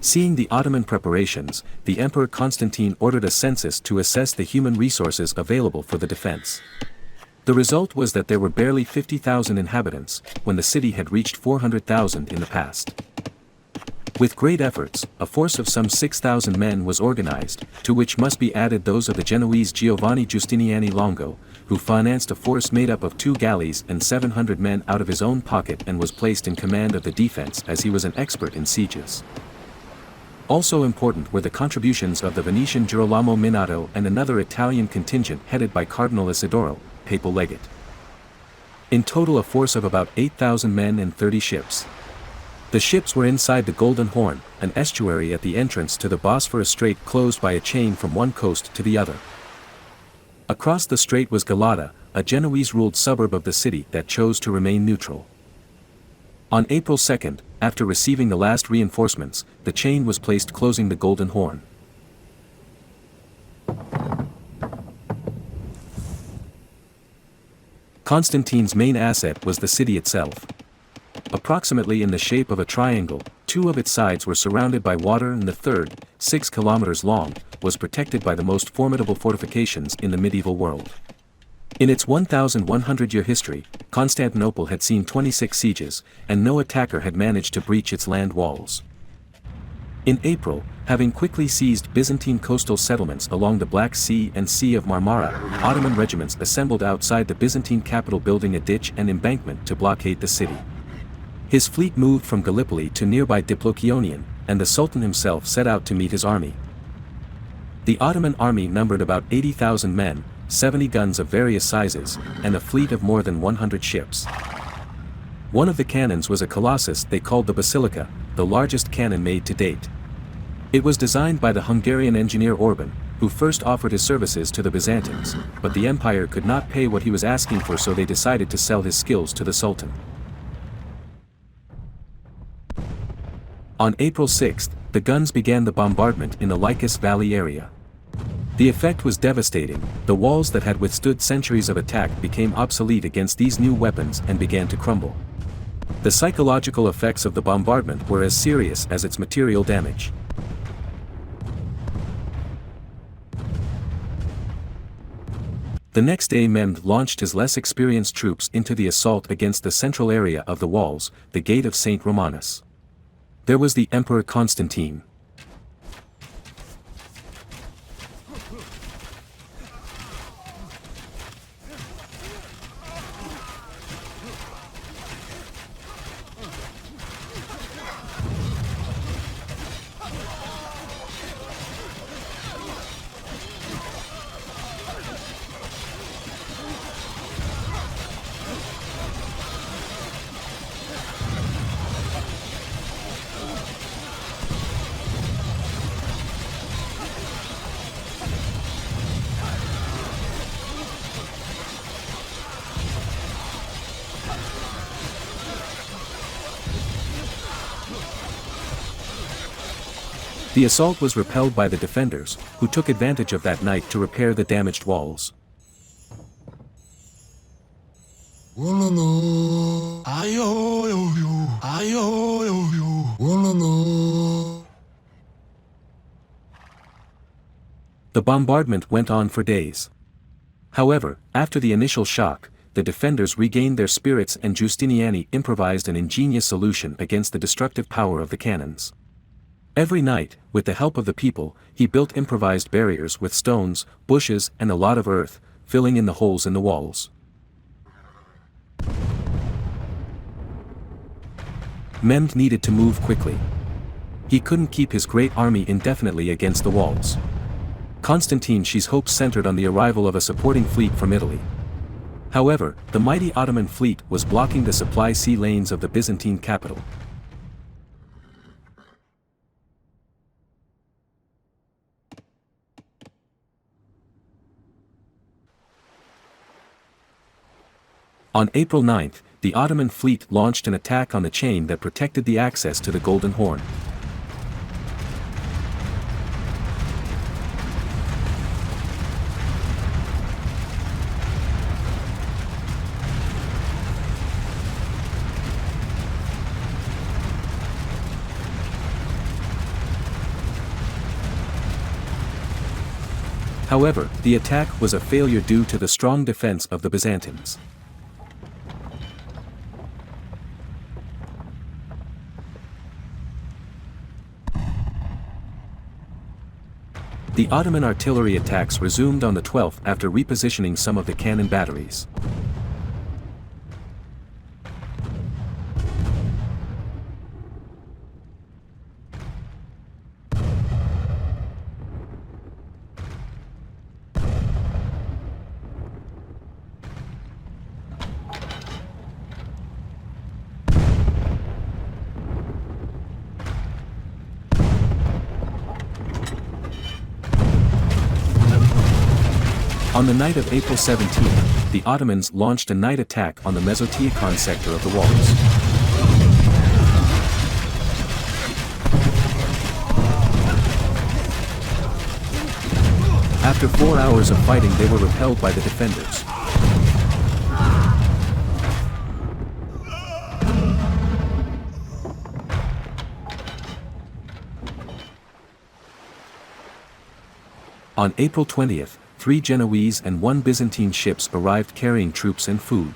Seeing the Ottoman preparations, the Emperor Constantine ordered a census to assess the human resources available for the defense. The result was that there were barely 50,000 inhabitants, when the city had reached 400,000 in the past. With great efforts, a force of some 6,000 men was organized, to which must be added those of the Genoese Giovanni Giustiniani Longo, who financed a force made up of 2 galleys and 700 men out of his own pocket and was placed in command of the defense as he was an expert in sieges. Also important were the contributions of the Venetian Girolamo Minato and another Italian contingent headed by Cardinal Isidoro, papal legate. In total a force of about 8,000 men and 30 ships. The ships were inside the Golden Horn, an estuary at the entrance to the Bosphorus Strait closed by a chain from one coast to the other. Across the strait was Galata, a Genoese-ruled suburb of the city that chose to remain neutral. On April 2, after receiving the last reinforcements, the chain was placed closing the Golden Horn. Constantine's main asset was the city itself. Approximately in the shape of a triangle, 2 of its sides were surrounded by water and the third, 6 kilometers long, was protected by the most formidable fortifications in the medieval world. In its 1,100-year history, Constantinople had seen 26 sieges, and no attacker had managed to breach its land walls. In April, having quickly seized Byzantine coastal settlements along the Black Sea and Sea of Marmara, Ottoman regiments assembled outside the Byzantine capital building a ditch and embankment to blockade the city. His fleet moved from Gallipoli to nearby Diplocionion, and the Sultan himself set out to meet his army. The Ottoman army numbered about 80,000 men, 70 guns of various sizes, and a fleet of more than 100 ships. One of the cannons was a colossus they called the Basilica, the largest cannon made to date. It was designed by the Hungarian engineer Orban, who first offered his services to the Byzantines, but the empire could not pay what he was asking for, so they decided to sell his skills to the Sultan. On April 6, the guns began the bombardment in the Lycus Valley area. The effect was devastating. The walls that had withstood centuries of attack became obsolete against these new weapons and began to crumble. The psychological effects of the bombardment were as serious as its material damage. The next day Mehmed launched his less experienced troops into the assault against the central area of the walls, the Gate of St. Romanus. There was the Emperor Constantine. The assault was repelled by the defenders, who took advantage of that night to repair the damaged walls. The bombardment went on for days. However, after the initial shock, the defenders regained their spirits and Giustiniani improvised an ingenious solution against the destructive power of the cannons. Every night, with the help of the people, he built improvised barriers with stones, bushes and a lot of earth, filling in the holes in the walls. Mehmed needed to move quickly. He couldn't keep his great army indefinitely against the walls. Constantine's hopes centered on the arrival of a supporting fleet from Italy. However, the mighty Ottoman fleet was blocking the supply sea lanes of the Byzantine capital. On April 9, the Ottoman fleet launched an attack on the chain that protected the access to the Golden Horn. However, the attack was a failure due to the strong defense of the Byzantines. The Ottoman artillery attacks resumed on the 12th after repositioning some of the cannon batteries. On the night of April 17, the Ottomans launched a night attack on the Mesotiacon sector of the walls. After 4 hours of fighting, they were repelled by the defenders. On April 20th, 3 Genoese and 1 Byzantine ships arrived carrying troops and food.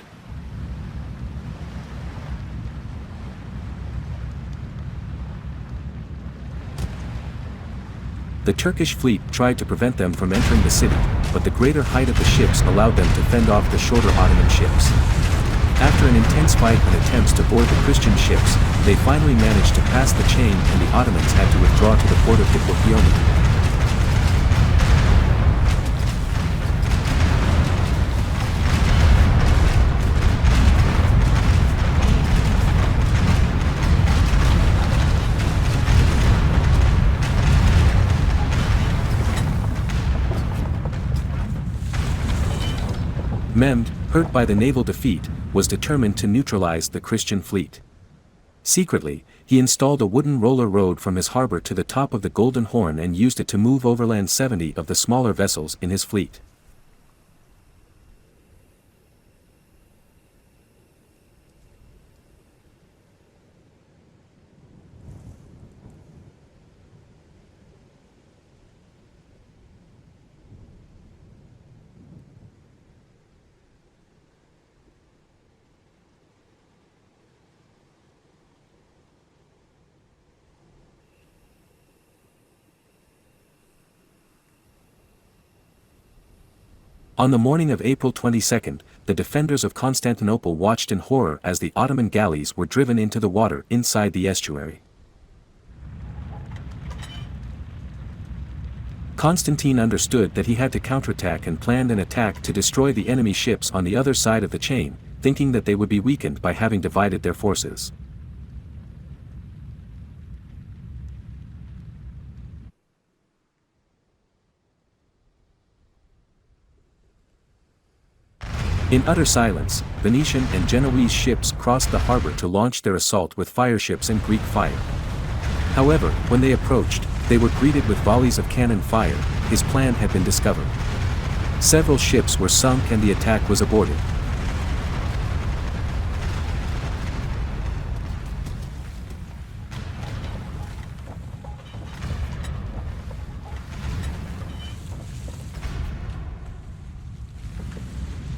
The Turkish fleet tried to prevent them from entering the city, but the greater height of the ships allowed them to fend off the shorter Ottoman ships. After an intense fight and attempts to board the Christian ships, they finally managed to pass the chain and the Ottomans had to withdraw to the port of Diplokioni. Mehmed, hurt by the naval defeat, was determined to neutralize the Christian fleet. Secretly, he installed a wooden roller road from his harbor to the top of the Golden Horn and used it to move overland 70 of the smaller vessels in his fleet. On the morning of April 22, the defenders of Constantinople watched in horror as the Ottoman galleys were driven into the water inside the estuary. Constantine understood that he had to counterattack and planned an attack to destroy the enemy ships on the other side of the chain, thinking that they would be weakened by having divided their forces. In utter silence, Venetian and Genoese ships crossed the harbor to launch their assault with fireships and Greek fire. However, when they approached, they were greeted with volleys of cannon fire. His plan had been discovered. Several ships were sunk and the attack was aborted.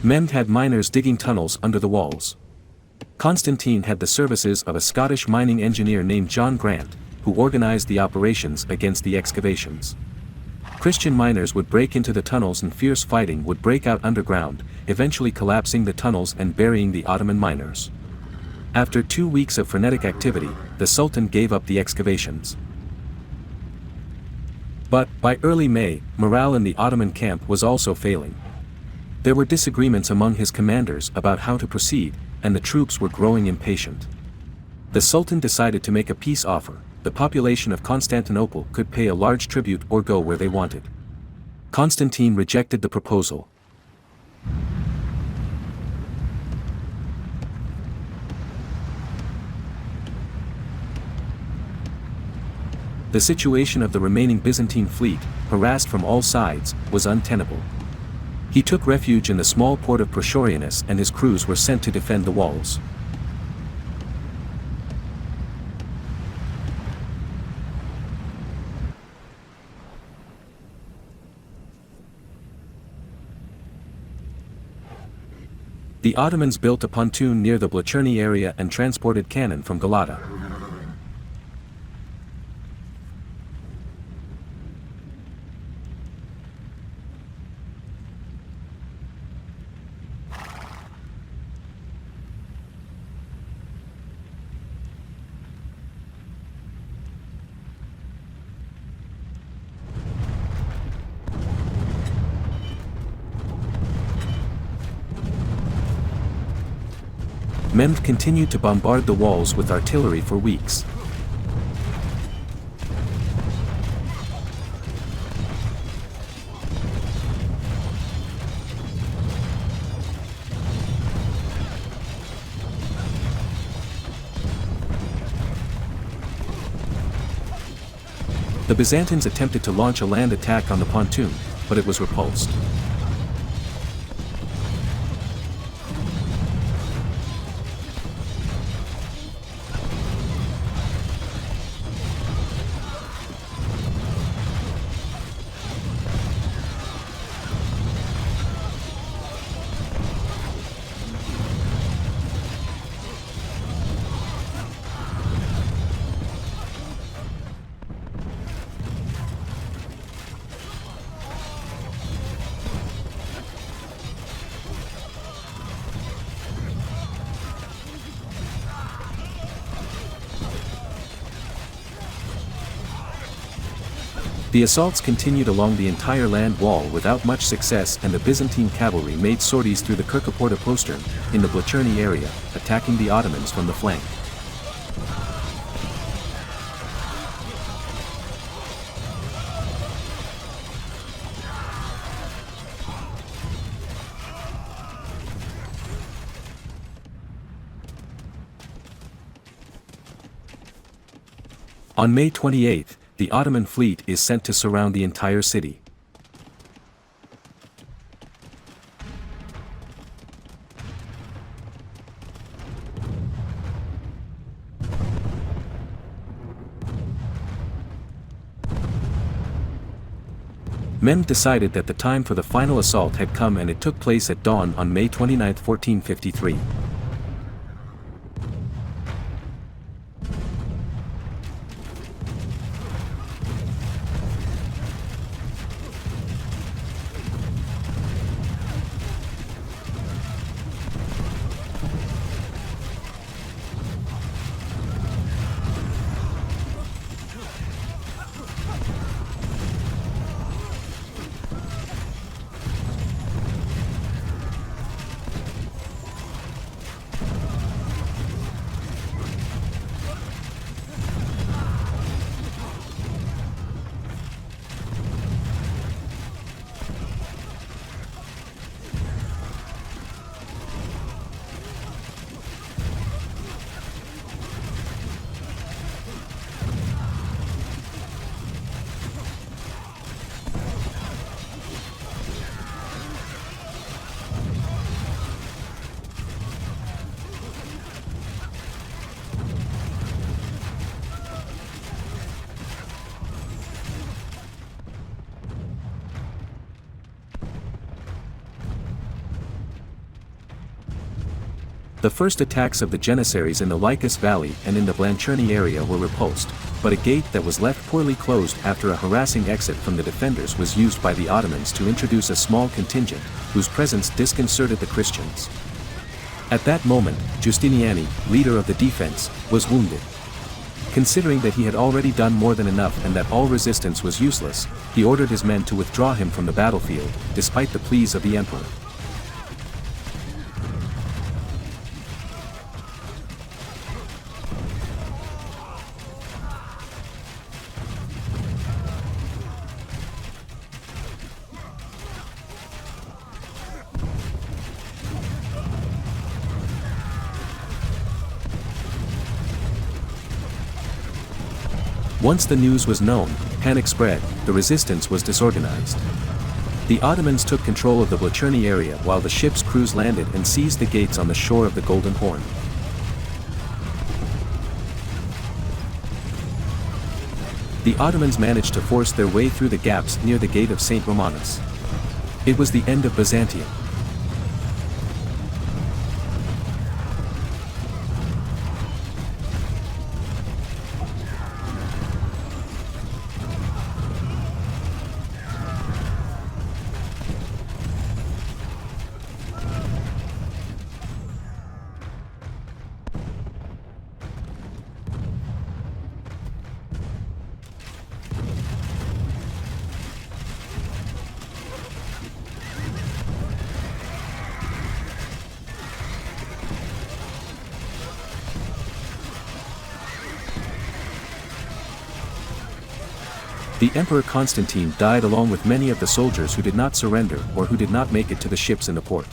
Mehmed had miners digging tunnels under the walls. Constantine had the services of a Scottish mining engineer named John Grant, who organized the operations against the excavations. Christian miners would break into the tunnels and fierce fighting would break out underground, eventually collapsing the tunnels and burying the Ottoman miners. After 2 weeks of frenetic activity, the Sultan gave up the excavations. But, by early May, morale in the Ottoman camp was also failing. There were disagreements among his commanders about how to proceed, and the troops were growing impatient. The Sultan decided to make a peace offer. The population of Constantinople could pay a large tribute or go where they wanted. Constantine rejected the proposal. The situation of the remaining Byzantine fleet, harassed from all sides, was untenable. He took refuge in the small port of Prochorianus and his crews were sent to defend the walls. The Ottomans built a pontoon near the Blacherny area and transported cannon from Galata. Mehmed continued to bombard the walls with artillery for weeks. The Byzantines attempted to launch a land attack on the pontoon, but it was repulsed. The assaults continued along the entire land wall without much success, and the Byzantine cavalry made sorties through the Kirkaporta postern, in the Blacherny area, attacking the Ottomans from the flank. On May 28, the Ottoman fleet is sent to surround the entire city. Mehmed decided that the time for the final assault had come, and it took place at dawn on May 29, 1453. The first attacks of the Janissaries in the Lycus Valley and in the Blacherny area were repulsed, but a gate that was left poorly closed after a harassing exit from the defenders was used by the Ottomans to introduce a small contingent, whose presence disconcerted the Christians. At that moment, Giustiniani, leader of the defense, was wounded. Considering that he had already done more than enough and that all resistance was useless, he ordered his men to withdraw him from the battlefield, despite the pleas of the emperor. Once the news was known, panic spread, the resistance was disorganized. The Ottomans took control of the Blacherny area while the ship's crews landed and seized the gates on the shore of the Golden Horn. The Ottomans managed to force their way through the gaps near the gate of St. Romanus. It was the end of Byzantium. The Emperor Constantine died along with many of the soldiers who did not surrender or who did not make it to the ships in the port.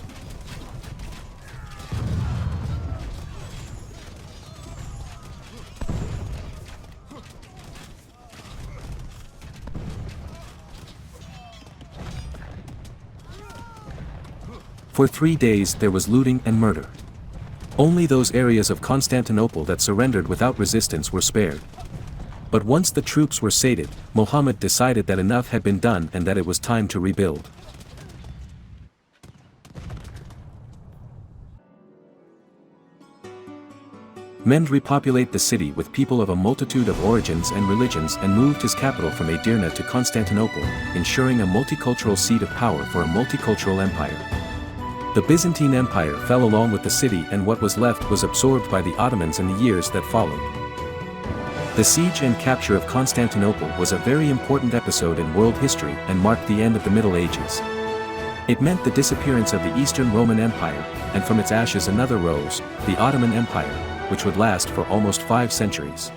For 3 days there was looting and murder. Only those areas of Constantinople that surrendered without resistance were spared. But once the troops were sated, Muhammad decided that enough had been done and that it was time to rebuild. Men repopulate the city with people of a multitude of origins and religions and moved his capital from Edirne to Constantinople, ensuring a multicultural seat of power for a multicultural empire. The Byzantine Empire fell along with the city and what was left was absorbed by the Ottomans in the years that followed. The siege and capture of Constantinople was a very important episode in world history and marked the end of the Middle Ages. It meant the disappearance of the Eastern Roman Empire, and from its ashes another rose, the Ottoman Empire, which would last for almost 5 centuries.